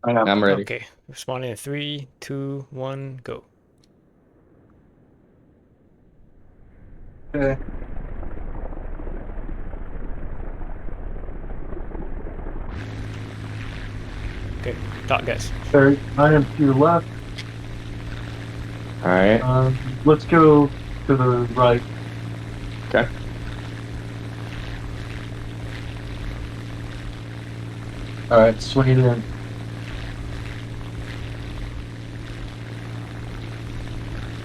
I am. I'm ready. Okay, responding in 3, 2, 1, go. Okay. Okay, talk guys. There, I am to your left. All right. Let's go to the right. Okay. All right, swing it in.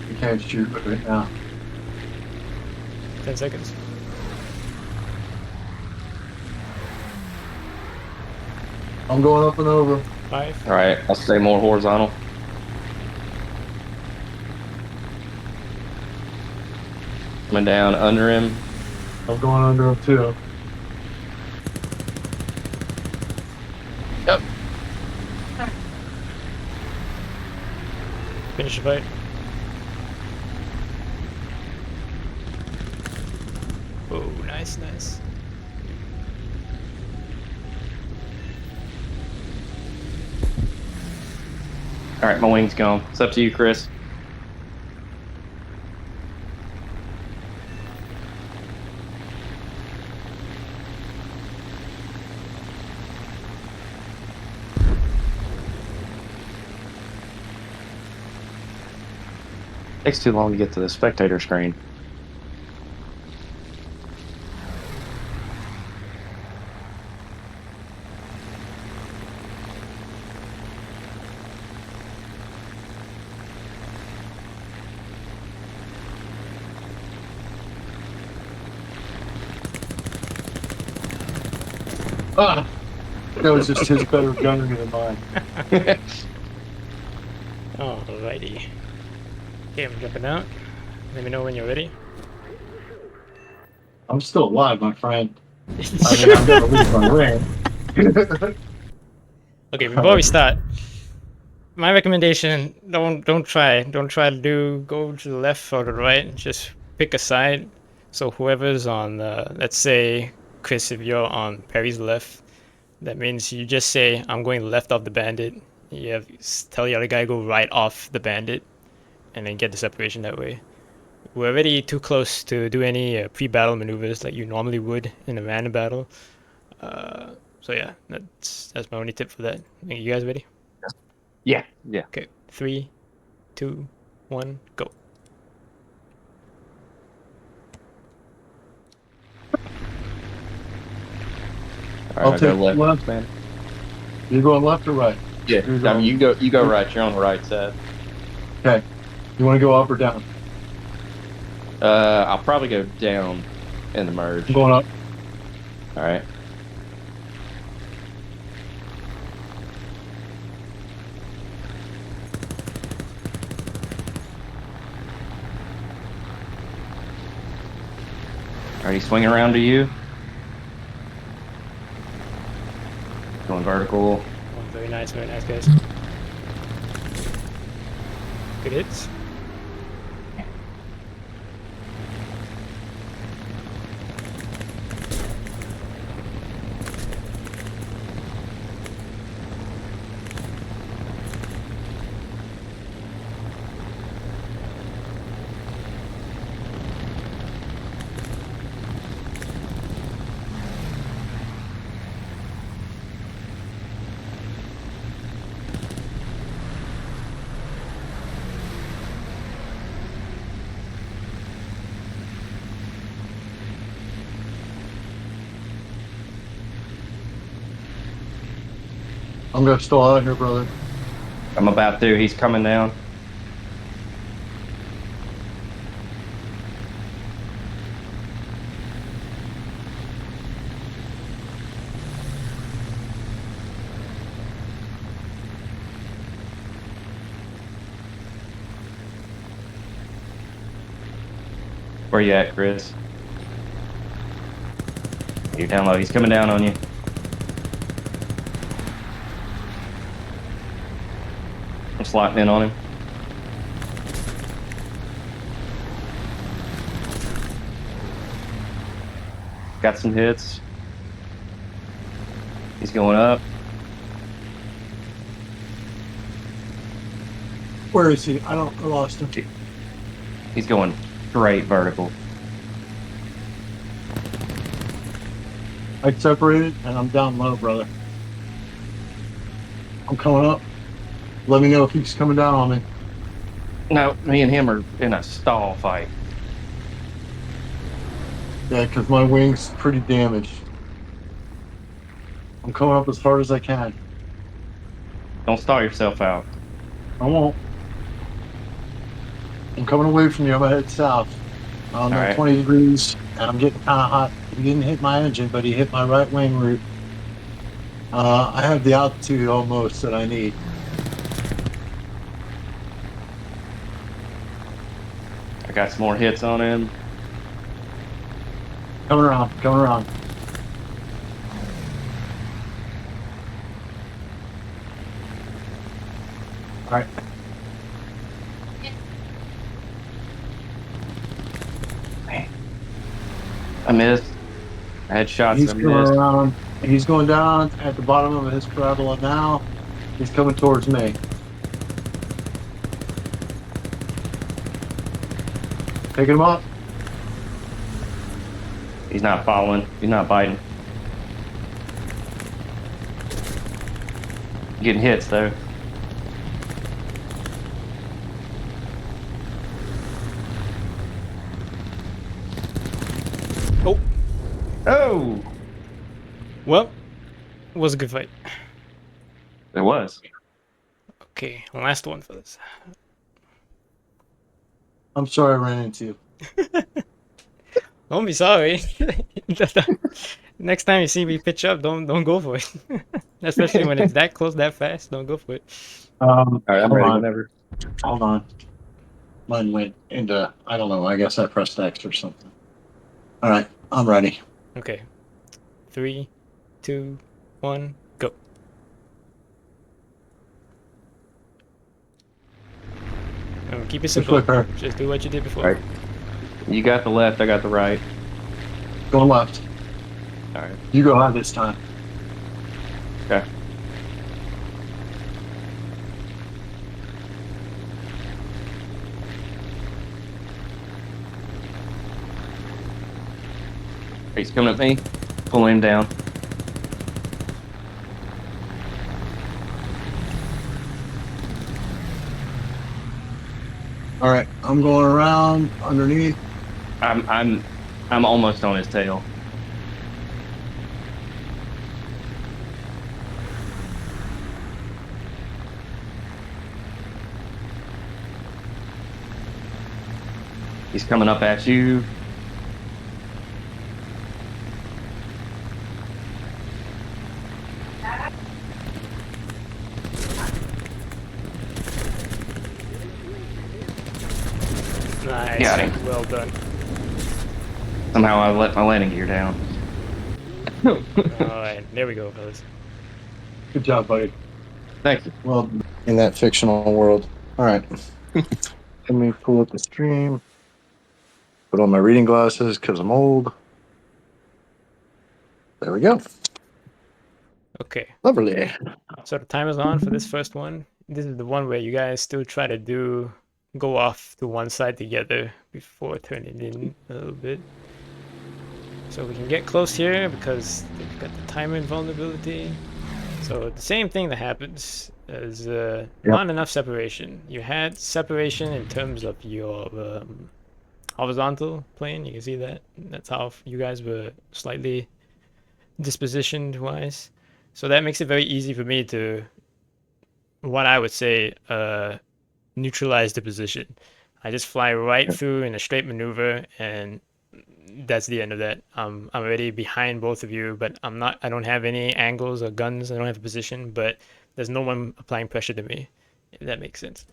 You can't shoot right now. 10 seconds. I'm going up and over. 5. All right. I'll stay more horizontal. Coming down under him. I'm going under him too. Yep. Finish the fight. Oh, nice, nice. All right. My wing's gone. It's up to you, Chris. Takes too long to get to the spectator screen. Ah, that was just his better gunnery than mine. Alrighty. Okay, I'm jumping out. Let me know when you're ready. I'm still alive, my friend. I mean, I'm gonna lose my ring. Okay, before we start, my recommendation: don't try to go to the left or the right. Just pick a side. So whoever's on, let's say Chris, if you're on Perry's left, that means you just say I'm going left of the bandit. You have tell the other guy go right off the bandit, and then get the separation that way. We're already too close to do any pre-battle maneuvers like you normally would in a random battle. So yeah, that's my only tip for that. Are you guys ready? Yeah. Yeah. Okay, 3, 2, 1, go. All right. I'll I'll go take left, left. man. You going left or right? Yeah. You're I mean, going. you go right. You're on the right side. Okay. You want to go up or down? I'll probably go down in the merge. I'm going up. All right. Are you swinging around to you? Going vertical. Oh, very nice, guys. Good hits. I'm gonna stall out here, brother. I'm about to. He's coming down. Where you at, Chris? You're down low. He's coming down on you. I'm slotting in on him. Got some hits. He's going up. Where is he? I lost him. He's going straight vertical. I separated and I'm down low, brother. I'm coming up. Let me know if he's coming down on me. No, me and him are in a stall fight. Yeah, because my wing's pretty damaged. I'm coming up as hard as I can. Don't stall yourself out. I won't. I'm coming away from you. I'm headed south. I'm All at right. 20 degrees, and I'm getting kind of hot. He didn't hit my engine, but he hit my right wing root. I have the altitude almost that I need. I got some more hits on him. Coming around, coming around. All right. I missed. I had shots. He's I coming missed. around. He's going down at the bottom of his parabola now. He's coming towards me. Picking him up. He's not following. He's not biting. Getting hits though. Oh, Oh, well, it was a good fight. it was. Okay, last one for this. I'm sorry I ran into you. Don't be sorry. Next time you see me pitch up, don't go for it. Especially when it's that close, that fast. Don't go for it. All right, I'm Hold ready on. whenever. Hold on. Mine went into, I don't know, I guess I pressed X or something. All right, I'm ready. Okay. 3, 2, 1, go. Keep it simple. Flipper. Just do what you did before. All right. You got the left. I got the right. Go left. All right. You go high this time. Okay. He's coming at me. Pull him down. All right, I'm going around underneath. I'm almost on his tail. He's coming up at you. Nice. Got him. Well done. Somehow I let my landing gear down. Alright, there we go, fellas. Good job, buddy. Thank you. Well, in that fictional world. All right. Let me pull up the stream. Put on my reading glasses because I'm old. There we go. Okay, Lovely. so the timer's on for this first one. This is the one where you guys still try to go off to one side together before turning in a little bit. So we can get close here because they've got the timer invulnerability. So the same thing that happens is not enough separation. You had separation in terms of your horizontal plane. You can see that. That's how you guys were slightly dispositioned wise. So that makes it very easy for me to, what I would say, neutralize the position. I just fly right through in a straight maneuver, and that's the end of that. I'm already behind both of you, but I don't have any angles or guns. I don't have a position, but there's no one applying pressure to me, if that makes sense.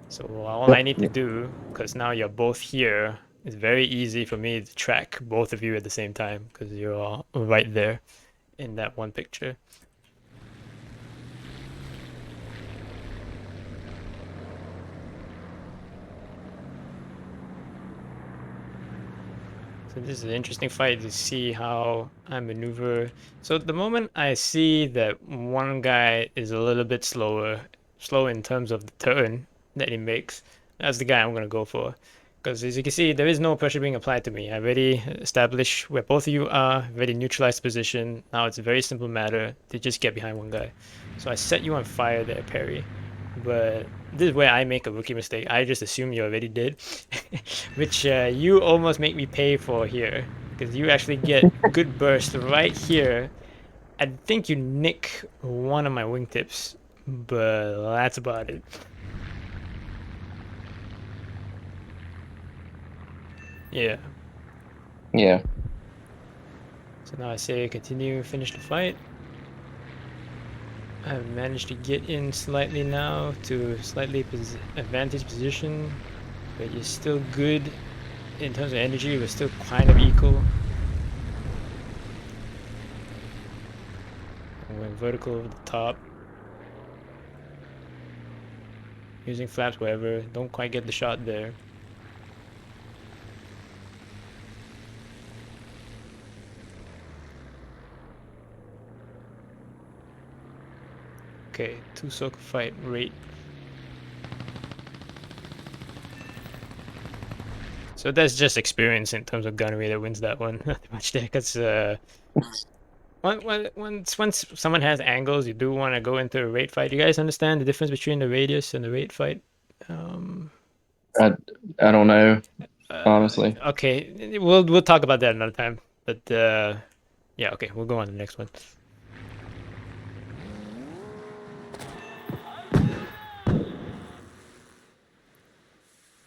So all I need to do, because now you're both here, it's very easy for me to track both of you at the same time, because you're all right there in that one picture. So this is an interesting fight to see how I maneuver. So the moment I see that one guy is a little bit slow in terms of the turn, that he makes, that's the guy I'm gonna go for. Because as you can see, there is no pressure being applied to me. I already established where both of you are, already neutralized the position. Now it's a very simple matter to just get behind one guy. So I set you on fire there, Perry. But this is where I make a rookie mistake. I just assume you already did, which you almost make me pay for here. Because you actually get good burst right here. I think you nick one of my wingtips, but that's about it. Yeah. Yeah. So now I say continue, finish the fight. I've managed to get in slightly now to slightly advantage position, but you're still good in terms of energy. We're still kind of equal. I went vertical over the top. Using flaps wherever. Don't quite get the shot there. Okay, 2-circle fight rate. So that's just experience in terms of gunnery that wins that one. Not much there, because once someone has angles, you do want to go into a rate fight. Do you guys understand the difference between the radius and the rate fight? I don't know, honestly. Okay, we'll talk about that another time. But yeah, okay, we'll go on to the next one.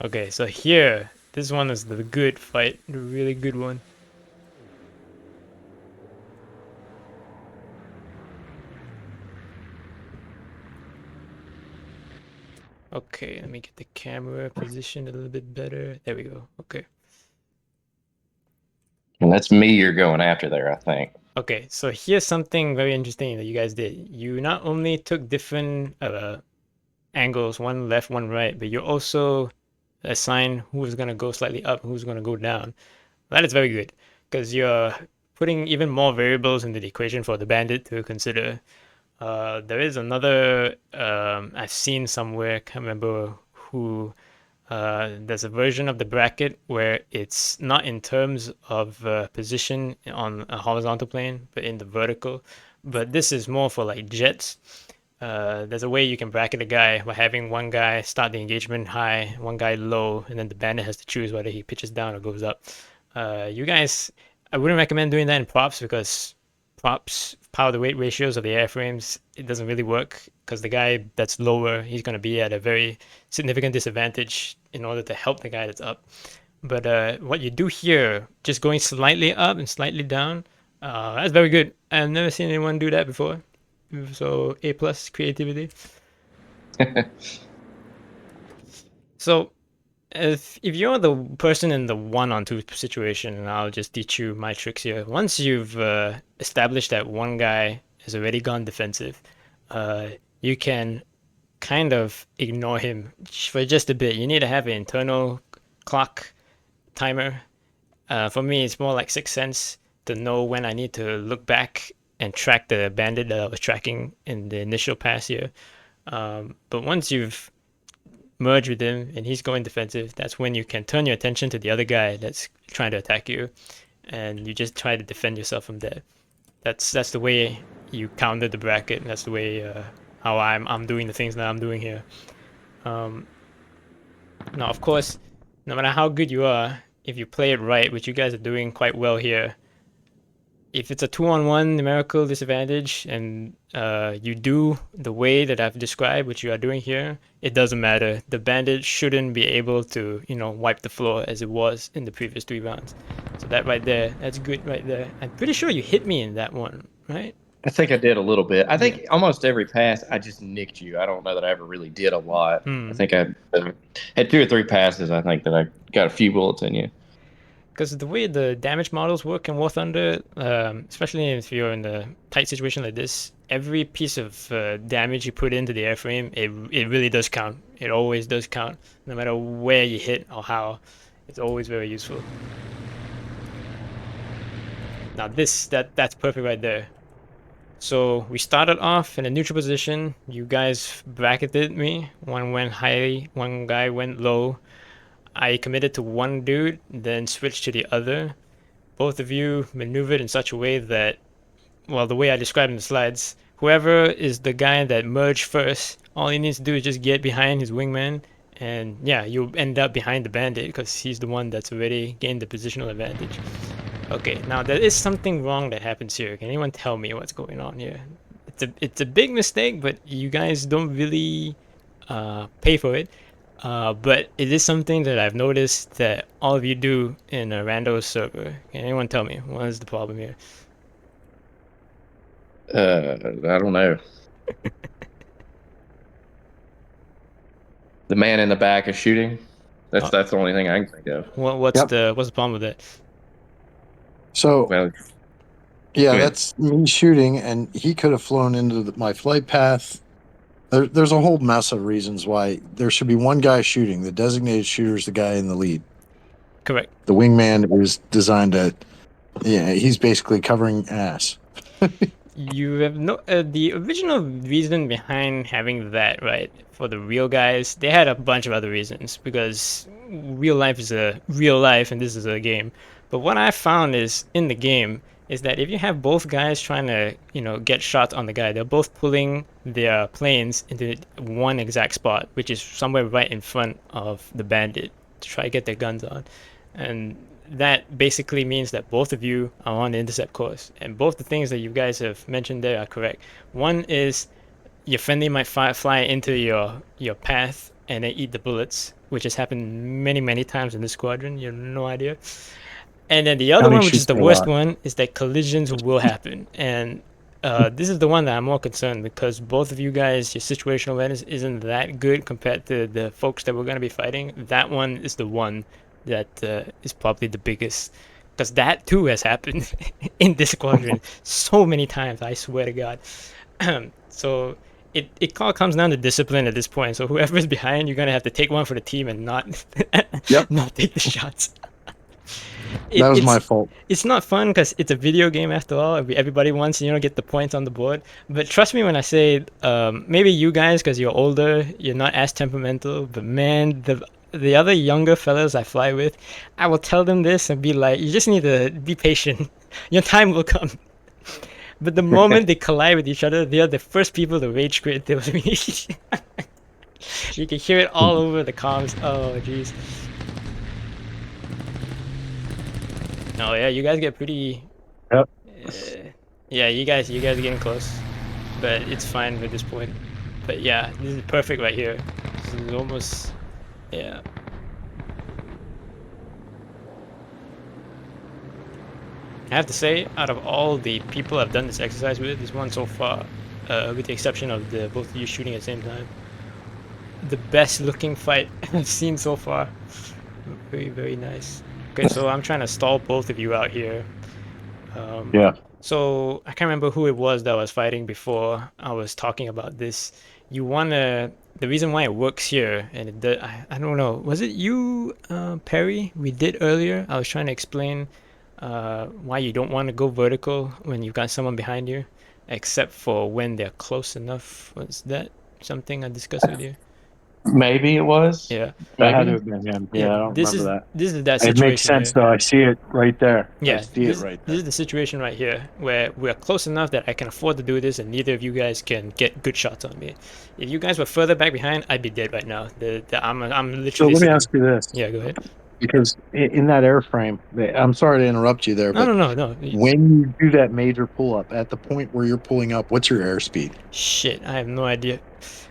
Okay, so here, this one is the good fight, the really good one. Okay, let me get the camera positioned a little bit better. There we go. Okay. And that's me you're going after there, I think. Okay, so here's something very interesting that you guys did. You not only took different angles, one left, one right, but you also assign who's going to go slightly up, who's going to go down. That is very good, because you're putting even more variables into the equation for the bandit to consider. There is another I've seen somewhere, can't remember who. There's a version of the bracket where it's not in terms of position on a horizontal plane, but in the vertical. But this is more for like jets. There's a way you can bracket a guy by having one guy start the engagement high, one guy low, and then the bandit has to choose whether he pitches down or goes up. You guys, I wouldn't recommend doing that in props, because props power to weight ratios of the airframes, it doesn't really work, because the guy that's lower, he's going to be at a very significant disadvantage in order to help the guy that's up. But what you do here, just going slightly up and slightly down, that's very good. I've never seen anyone do that before. So A+ creativity. So if you're the person in the 1-on-2 situation, and I'll just teach you my tricks here. Once you've established that one guy has already gone defensive, you can kind of ignore him for just a bit. You need to have an internal clock timer. For me, it's more like Sixth Sense to know when I need to look back and track the bandit that I was tracking in the initial pass here. But once you've merged with him and he's going defensive, that's when you can turn your attention to the other guy that's trying to attack you, and you just try to defend yourself from there. That's the way you counter the bracket. That's the way how I'm doing the things that I'm doing here. Now, of course, no matter how good you are, if you play it right, which you guys are doing quite well here, if it's a 2-on-1 numerical disadvantage and you do the way that I've described, which you are doing here, it doesn't matter. The bandit shouldn't be able to, wipe the floor as it was in the previous 3 rounds. So that right there, that's good right there. I'm pretty sure you hit me in that one, right? I think I did a little bit. I think almost every pass I just nicked you. I don't know that I ever really did a lot. I think I had 2 or 3 passes. I think that I got a few bullets in you. Because the way the damage models work in War Thunder, especially if you're in a tight situation like this, every piece of damage you put into the airframe, it really does count. It always does count, no matter where you hit or how. It's always very useful. Now that's perfect right there. So we started off in a neutral position. You guys bracketed me. One went high, one guy went low. I committed to one dude, then switched to the other. Both of you maneuvered in such a way that, well, the way I described in the slides, whoever is the guy that merged first, all he needs to do is just get behind his wingman, and yeah, you'll end up behind the bandit because he's the one that's already gained the positional advantage. Okay, now there is something wrong that happens here. Can anyone tell me what's going on here? It's a big mistake, but you guys don't really pay for it. But it is something that I've noticed that all of you do in a rando server. Can anyone tell me what is the problem here? I don't know. The man in the back is shooting. That's the only thing I can think of. What's the problem with that? So Well, yeah, ahead. that's me shooting, and he could have flown into my flight path. There's a whole mess of reasons why there should be one guy shooting. The designated shooter is the guy in the lead. Correct. The wingman is designed to, yeah, he's basically covering ass. You have no the original reason behind having that, right? For the real guys, they had a bunch of other reasons because real life is a real life and this is a game. But what I found is in the game is that if you have both guys trying to, get shots on the guy, they're both pulling their planes into one exact spot, which is somewhere right in front of the bandit to try to get their guns on. And that basically means that both of you are on the intercept course, and both the things that you guys have mentioned there are correct. One is your friendly might fly into your path and then eat the bullets, which has happened many times in this squadron. You have no idea. And then the other one, which is the worst one, is that collisions will happen. And this is the one that I'm more concerned because both of you guys, your situational awareness isn't that good compared to the folks that we're going to be fighting. That one is the one that is probably the biggest, because that too has happened in this squadron so many times, I swear to God. So it all comes down to discipline at this point. So whoever's behind, you're gonna have to take one for the team and not not take the shots. That was my fault. It's not fun because it's a video game after all. Everybody wants get the points on the board. But trust me when I say maybe you guys, because you're older, you're not as temperamental. But man, the other younger fellas I fly with, I will tell them this and be like, you just need to be patient. Your time will come. But the moment they collide with each other, they are the first people to rage quit. You can hear it all over the comms. Oh, jeez. Oh yeah, you guys get pretty. Yep. Yeah, you guys are getting close, but it's fine at this point. But yeah, this is perfect right here. This is almost, yeah. I have to say, out of all the people I've done this exercise with, this one so far, with the exception of both of you shooting at the same time, the best looking fight I've seen so far. Very nice. Okay, so I'm trying to stall both of you out here. Yeah. So I can't remember who it was that was fighting before I was talking about this. You wanna, the reason why it works here, and I don't know, was it you, Perry, we did earlier? I was trying to explain why you don't want to go vertical when you've got someone behind you, except for when they're close enough. Was that something I discussed with you? Maybe it was. Yeah. That had to have been him. Yeah, I don't remember that. This is that situation. It makes sense though. I see it right there. Yeah, I see it right there. This is the situation right here where we're close enough that I can afford to do this, and neither of you guys can get good shots on me. If you guys were further back behind, I'd be dead right now. I'm literally. So let me ask you this. Yeah, go ahead. Because in that airframe, I'm sorry to interrupt you there, but No. when you do that major pull up, at the point where you're pulling up, what's your airspeed? Shit, I have no idea.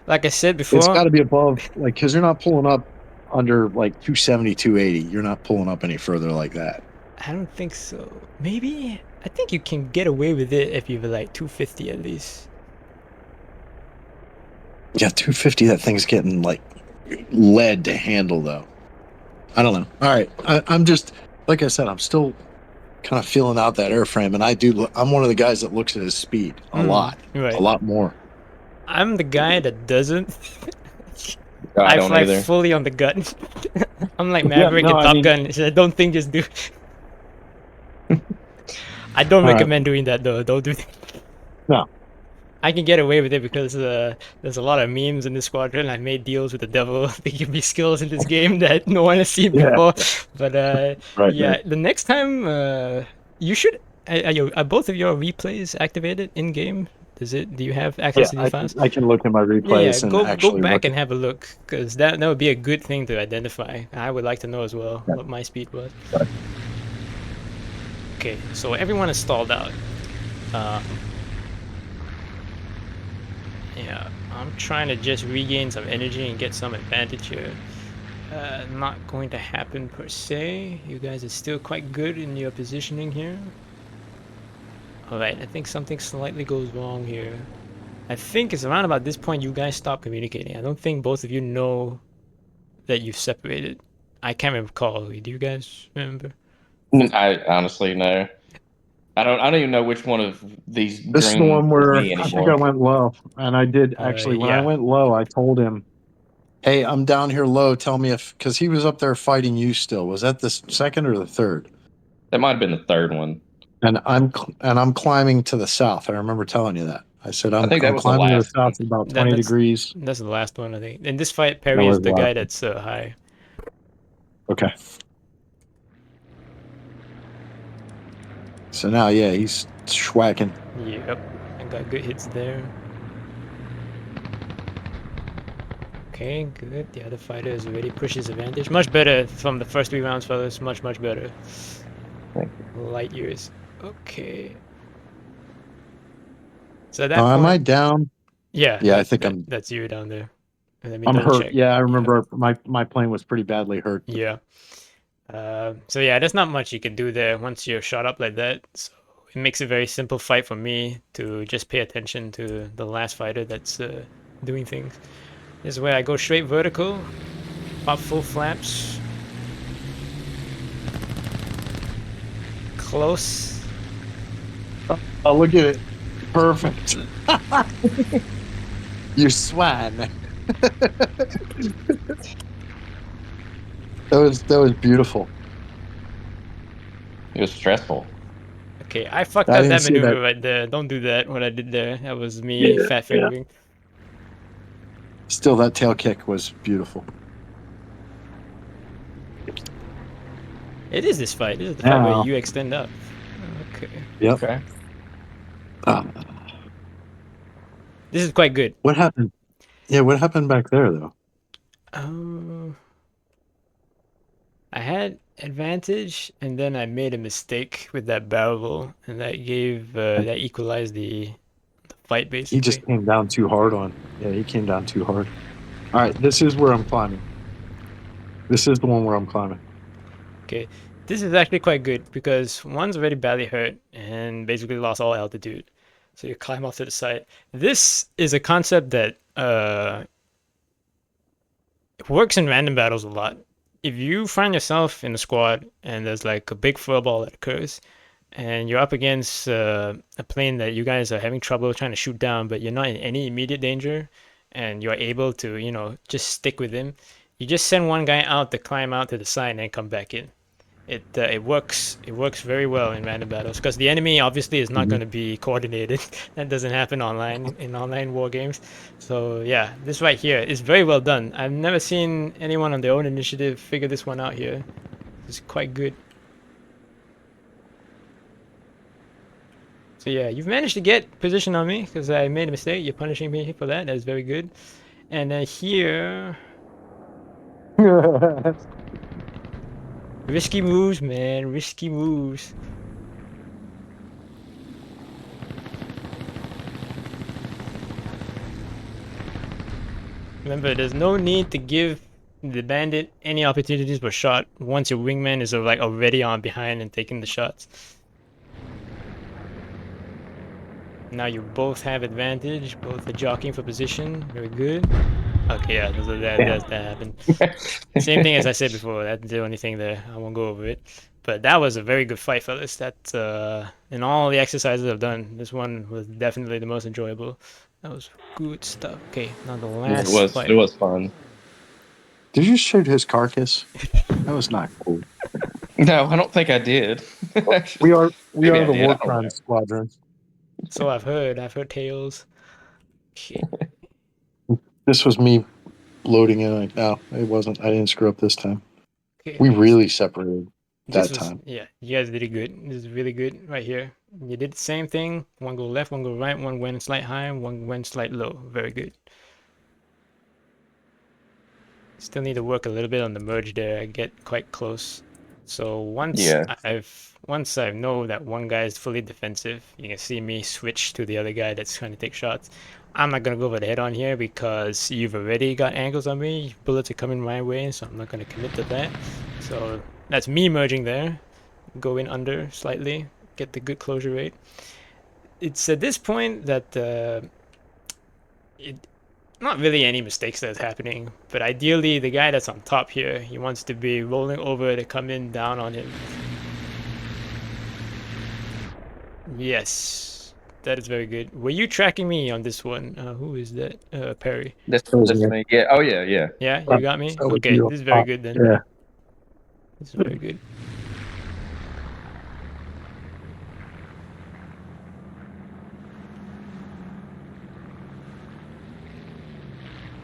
Like I said before, It's got to be above, like, because you're not pulling up under like 270, 280. You're not pulling up any further like that. I don't think so. Maybe I think you can get away with it if you're like 250 at least. Yeah, 250. That thing's getting like lead to handle though. I don't know. All right, I'm just, like I said, I'm still kind of feeling out that airframe, and I'm one of the guys that looks at his speed a lot, right. A lot more. I'm the guy that doesn't. I I don't fly either. fully on the gut. I'm like Maverick and Top Gun. I don't think, just do. I don't recommend doing that though. Don't do that. No, I can get away with it because there's a lot of memes in this squadron. I made deals with the devil. They give me skills in this game that no one has seen Yeah. before. But Right. yeah, Right. the next time you should. Are both of your replays activated in game? Do you have access Yeah, to these files? I can look at my Yeah, replays and go actually back look and at. have a look because that would be a good thing to identify. I would like to know as well Yeah. what my speed was. Okay, so everyone is stalled out. Yeah, I'm trying to just regain some energy and get some advantage here. Not going to happen per se. You guys are still quite good in your positioning here. Alright, I think something slightly goes wrong here. I think it's around about this point you guys stop communicating. I don't think both of you know that you've separated. I can't recall. Do you guys remember? I honestly know. I don't even know which one of these This is the green one is where me I think I anymore. went low, and I did actually. When I Yeah. went low, I told him, "Hey, I'm down here low. Tell me if," because he was up there fighting you still. Was that the second or the third? That might have been the third one. And I'm climbing to the south. I remember telling you that. I said I think that I'm was the climbing to the last one. south at about 20 degrees. That's the last one, I think. In this fight, That Perry was is the the guy last. that's high. Okay. So now, yeah, he's schwacking. Yep, I got good hits there. Okay, good. The other fighter has already pushed his advantage. Much better from the first 3 rounds, fellas. Much better. Thank Light years. Okay. So at that Am I point, down? yeah, Yeah, I think that's you down there. And let me I'm double hurt. check. Yeah, I remember my plane was pretty badly hurt. Yeah. So yeah, there's not much you can do there once you're shot up like that. So it makes a very simple fight for me to just pay attention to the last fighter that's doing things. This is where I go straight vertical, pop full flaps. Close. Oh, look at it. Perfect. You swine. That was beautiful. It was stressful. Okay, I fucked I up didn't that see maneuver that. right there. Don't do that, what I did there. That was me fat fingering. Still, that tail kick was beautiful. It is this fight. This is the fight where you extend up. Okay. Yep. Okay. This is quite good. What happened? Yeah, what happened back there, though? I had advantage, and then I made a mistake with that barrel roll, and that gave that equalized the fight basically. He just came down too hard on. Yeah, he came down too hard. All right, this is where I'm climbing. This is the one where I'm climbing. Okay, this is actually quite good because one's already badly hurt and basically lost all altitude. So you climb off to the side. This is a concept that works in random battles a lot. If you find yourself in a squad and there's like a big furball that occurs, and you're up against a plane that you guys are having trouble trying to shoot down, but you're not in any immediate danger, and you're able to, you know, just stick with him, you just send one guy out to climb out to the side and then come back in. It works very well in random battles because the enemy obviously is not going to be coordinated. That doesn't happen online in online war games. So yeah, this right here is very well done. I've never seen anyone on their own initiative figure this one out here. It's quite good. So yeah, you've managed to get position on me because I made a mistake. You're punishing me for that. That's very good. And then here, risky moves, man. Risky moves. Remember, there's no need to give the bandit any opportunities for shot once your wingman is like already on behind and taking the shots. Now you both have advantage. Both are jockeying for position. Very good. Okay, yeah, that happened. Same thing as I said before. That's the only thing there. I won't go over it. But that was a very good fight, fellas. That in all the exercises I've done, this one was definitely the most enjoyable. That was good stuff. Okay, now the last fight. It was fun. Did you shoot his carcass? That was not cool. No, I don't think I did. We are Maybe I the did, war I don't know. crimes squadron. So I've heard tales. Okay. This was me loading in. No, it wasn't. I didn't screw up this time. Okay. We really separated This that was time. yeah. You guys did it good. This is really good right here. You did the same thing. One go left, one go right. One went slight high, one went slight low. Very good. Still need to work a little bit on the merge there. I get quite close. So Yeah. once I know that one guy is fully defensive, you can see me switch to the other guy that's trying to take shots. I'm not gonna go over the head on here because you've already got angles on me. Bullets are coming my way, so I'm not gonna commit to that. So that's me merging there. Go in under slightly, get the good closure rate. It's at this point that it not really any mistakes that's happening, but ideally the guy that's on top here, he wants to be rolling over to come in down on him. Yes, that is very good. Were you tracking me on this one? Who is that? Perry. This was is me. me. Yeah. Oh yeah. Yeah. Yeah, you got me? That was Okay, you. this is very good then. Yeah. This is very good.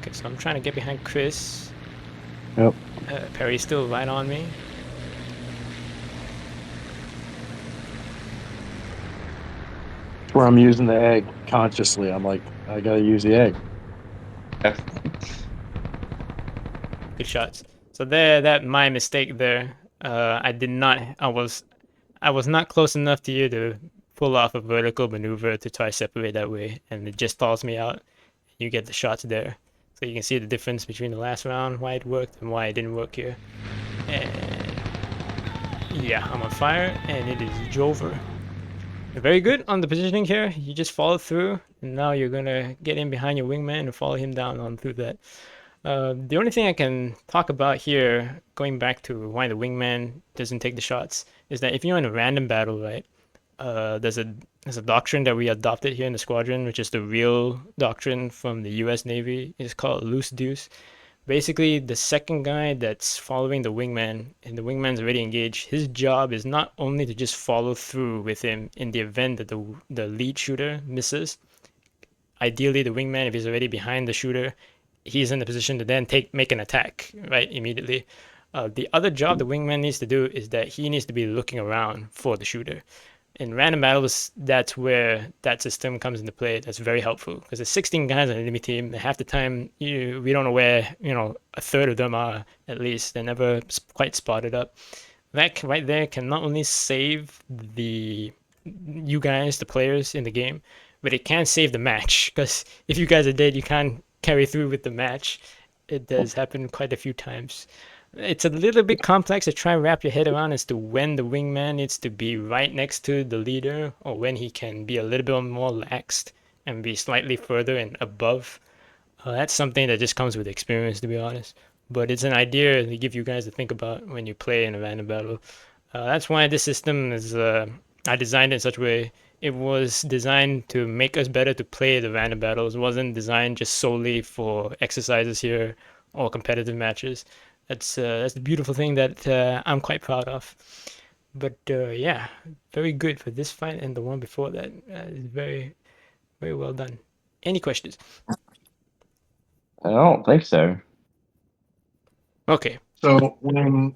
Okay, so I'm trying to get behind Chris. Yep. Perry's still right on me. Where I'm using the egg consciously. I'm like, I gotta use the egg. Good shots. So there, that my mistake there. I did not. I was not close enough to you to pull off a vertical maneuver to try to separate that way, and it just stalls me out. You get the shots there, so you can see the difference between the last round, why it worked and why it didn't work here. And yeah, I'm on fire, and it is Jover. Very good on the positioning here. You just follow through, and now you're gonna get in behind your wingman and follow him down on through that. The only thing I can talk about here, going back to why the wingman doesn't take the shots, is that if you're in a random battle, right? There's a doctrine that we adopted here in the squadron, which is the real doctrine from the U.S. Navy. It's called loose deuce. Basically, the second guy that's following the wingman, and the wingman's already engaged, his job is not only to just follow through with him in the event that the lead shooter misses. Ideally, the wingman, if he's already behind the shooter, he's in the position to then make an attack, right, immediately. The other job the wingman needs to do is that he needs to be looking around for the shooter. In random battles, that's where that system comes into play. That's very helpful because there's 16 guys on an enemy team. Half the time, we don't know where a third of them are. At least they're never quite spotted up. That right there can not only save you guys, the players in the game, but it can save the match because if you guys are dead, you can't carry through with the match. It does happen quite a few times. It's a little bit complex to try and wrap your head around as to when the wingman needs to be right next to the leader or when he can be a little bit more laxed and be slightly further and above. That's something that just comes with experience, to be honest. But it's an idea to give you guys to think about when you play in a random battle. That's why this system is, I designed it in such a way. It was designed to make us better to play the random battles. It wasn't designed just solely for exercises here or competitive matches. That's the beautiful thing that I'm quite proud of. But yeah, very good for this fight and the one before that. Very, very well done. Any questions? I don't think so. Okay. So when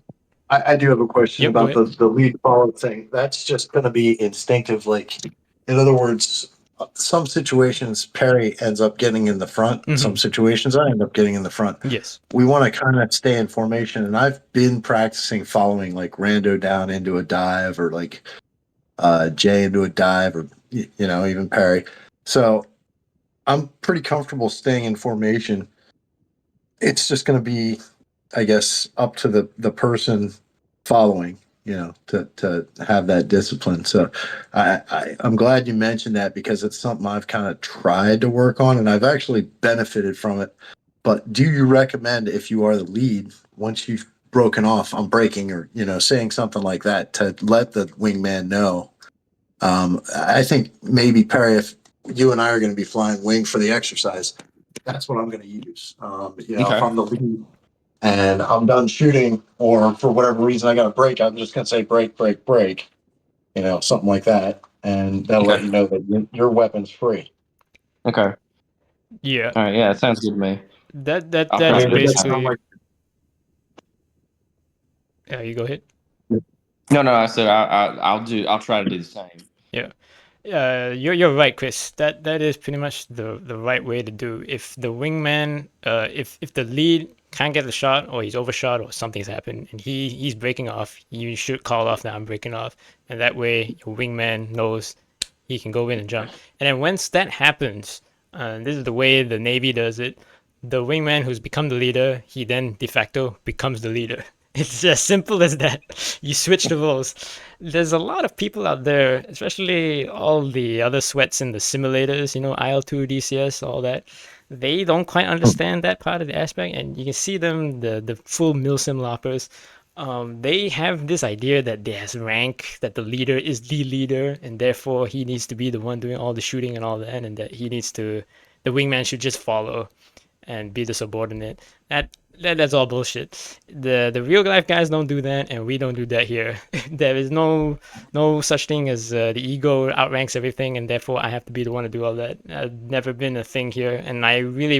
I do have a question Yep, about the lead follow thing. That's just going to be instinctive. Like, in other words, some situations Perry ends up getting in the front. Some situations I end up getting in the front. Yes. We want to kind of stay in formation. And I've been practicing following like Rando down into a dive or like Jay into a dive or, even Perry. So I'm pretty comfortable staying in formation. It's just going to be, I guess, up to the person following, to have that discipline. So I'm glad you mentioned that because it's something I've kind of tried to work on and I've actually benefited from it. But do you recommend if you are the lead, once you've broken off on breaking or, saying something like that to let the wingman know? I think maybe Perry, if you and I are going to be flying wing for the exercise, that's what I'm going to use. If I'm the lead and I'm done shooting, or for whatever reason I got a break, I'm just going to say break, break, break, something like that. And that'll let you know that your weapon's free. Okay. Yeah, All right, yeah, it sounds good to me. that I'll that try is to do Does the that same. sound basically. like? Yeah, you go ahead. No, I said I'll try to do the same. Yeah. You're right, Chris. That is pretty much the right way to do. If the wingman, if the lead can't get the shot or he's overshot or something's happened and he's breaking off, you should call off that I'm breaking off, and that way your wingman knows he can go in and jump. And then once that happens, this is the way the Navy does it. The wingman who's become the leader, he then de facto becomes the leader. It's as simple as that. You switch the roles. There's a lot of people out there, especially all the other sweats in the simulators, IL2, DCS, all that. They don't quite understand that part of the aspect, and you can see them, the full milsim loppers. They have this idea that there's rank, that the leader is the leader, and therefore he needs to be the one doing all the shooting and all that, and that the wingman should just follow and be the subordinate. That's all bullshit. The real life guys don't do that, and we don't do that here. There is no such thing as the ego outranks everything, and therefore I have to be the one to do all that. Never been a thing here, and I really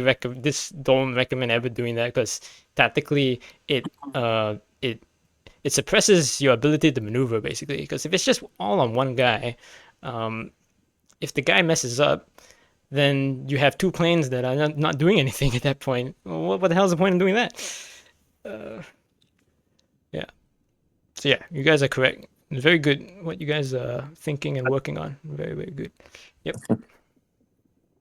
don't recommend ever doing that because tactically it suppresses your ability to maneuver basically. Because if it's just all on one guy, um, if the guy messes up, then you have two planes that are not doing anything at that point. What the hell is the point of doing that? Yeah. So yeah, you guys are correct. It's very good what you guys are thinking and working on. Very, very good. Yep.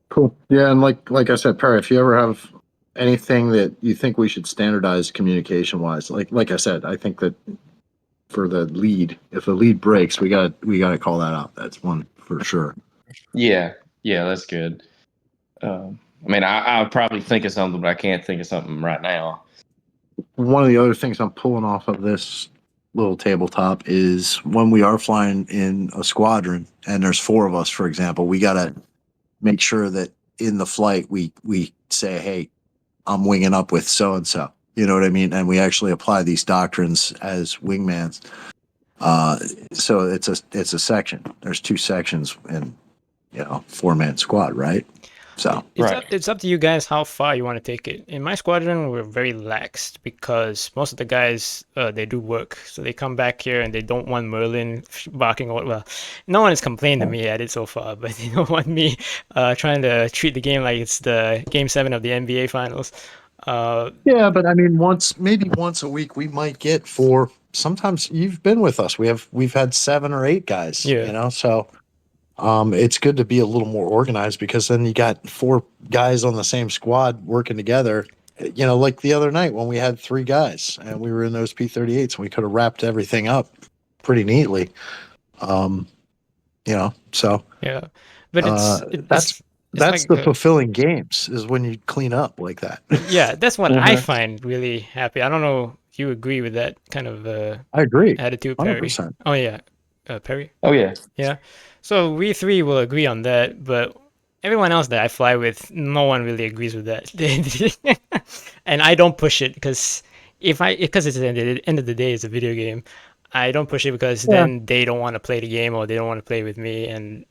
Cool. Yeah, and like I said, Perry, if you ever have anything that you think we should standardize communication wise, like I said, I think that for the lead, if the lead breaks, we got to call that out. That's one for sure. Yeah, that's good. I mean, I'll probably think of something, but I can't think of something right now. One of the other things I'm pulling off of this little tabletop is when we are flying in a squadron and there's four of us, for example, we got to make sure that in the flight we say, hey, I'm winging up with so and so. You know what I mean? And we actually apply these doctrines as wingmans. So it's a section. There's two sections in 4-man squad, right? So It's up to you guys how far you want to take it. In my squadron, we're very lax because most of the guys they do work, so they come back here and they don't want Merlin barking. Well, no one has complained to me at it so far, but they don't want me trying to treat the game like it's the Game 7 of the NBA Finals. yeah, but I mean, maybe once a week we might get four. Sometimes you've been with us. We've had 7 or 8 guys. Yeah. So it's good to be a little more organized because then you got 4 guys on the same squad working together. Like the other night when we had 3 guys and we were in those P-38s and we could have wrapped everything up pretty neatly. So Yeah, but that's like, the fulfilling games is when you clean up like that. Yeah, that's what I find really happy. I don't know if you agree with that kind of I agree, attitude, Perry. 100%. Oh yeah, Perry. Oh yeah. Yeah. So we 3 will agree on that, but everyone else that I fly with, no one really agrees with that. And I don't push it because because it's at the end of the day, it's a video game. I don't push it because then they don't want to play the game or they don't want to play with me and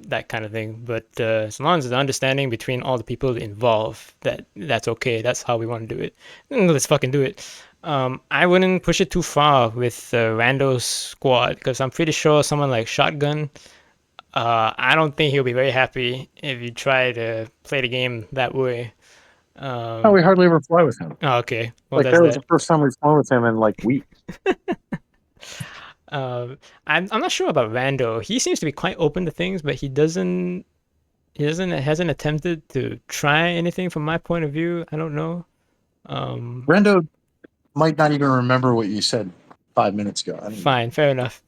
that kind of thing. But as long as there's understanding between all the people involved, that's okay. That's how we want to do it. Let's fucking do it. I wouldn't push it too far with Rando's squad because I'm pretty sure someone like Shotgun, I don't think he'll be very happy if you try to play the game that way. No, we hardly ever fly with him. Oh, okay. Well, that was the first time we've flown with him in like weeks. I'm not sure about Rando. He seems to be quite open to things, but hasn't attempted to try anything from my point of view. I don't know. Rando might not even remember what you said 5 minutes ago. Fine, fair enough.